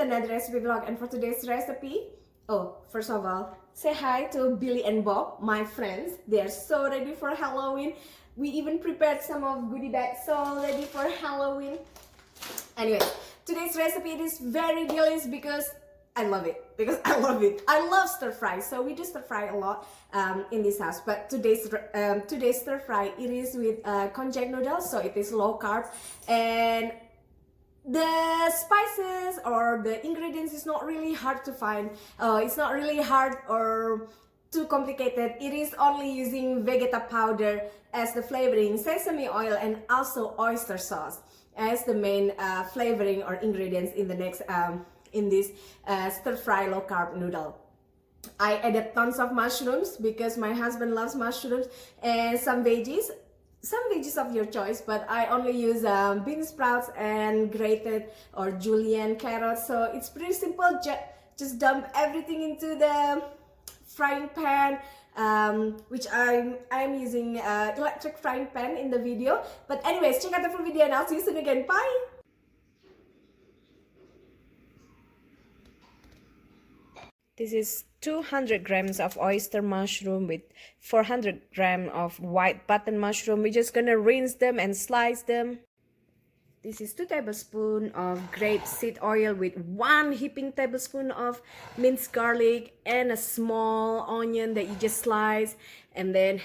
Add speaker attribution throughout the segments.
Speaker 1: another recipe vlog, and for today's recipe, first of all, say hi to Billy and Bob, my friends. They are so ready for Halloween. We even prepared some of goodie bags, so ready for Halloween. Anyway, today's recipe is very delicious because I love it. I love stir fry, so we do stir fry a lot in this house. But today's stir fry, it is with Konjac noodles, so it is low carb, and the spices or the ingredients is not really hard to find. It's not really hard or too complicated. It is only using vegeta powder as the flavoring, sesame oil, and also oyster sauce as the main flavoring or ingredients in the next in this stir fry low carb noodle. I added tons of mushrooms because my husband loves mushrooms, and some veggies of your choice, but I only use bean sprouts and grated or julienne carrots. So it's pretty simple. Just dump everything into the frying pan, which I'm using electric frying pan in the video. But anyways, check out the full video and I'll see you soon again. Bye. This is 200 grams of oyster mushroom with 400 grams of white button mushroom. We're just gonna rinse them and slice them. This is 2 tablespoons of grapeseed oil with 1 heaping tablespoon of minced garlic and a small onion that you just slice. And then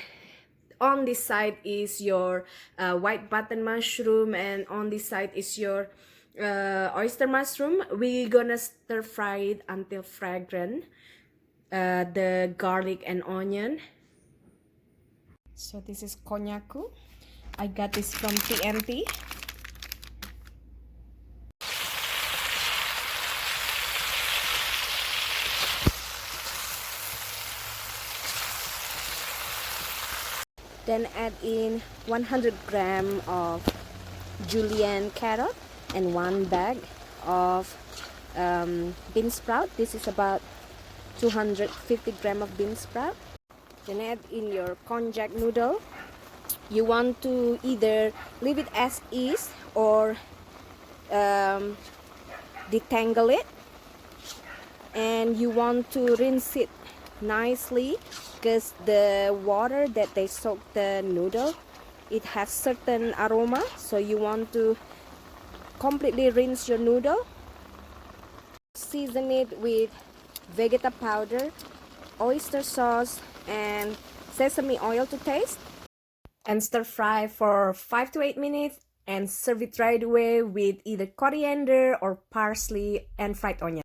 Speaker 1: on this side is your white button mushroom, and on this side is your oyster mushroom. We're gonna stir fry it until fragrant, the garlic and onion. So this is Konjac. I got this from TNT. Then add in 100 grams of julienne carrot and 1 bag of bean sprout. This is about 250 grams of bean sprout. Then add in your konjac noodle. You want to either leave it as is or detangle it, and you want to rinse it nicely because the water that they soak the noodle, it has certain aroma, so you want to completely rinse your noodle. Season it with vegeta powder, oyster sauce, and sesame oil to taste, and stir fry for 5 to 8 minutes and serve it right away with either coriander or parsley and fried onion.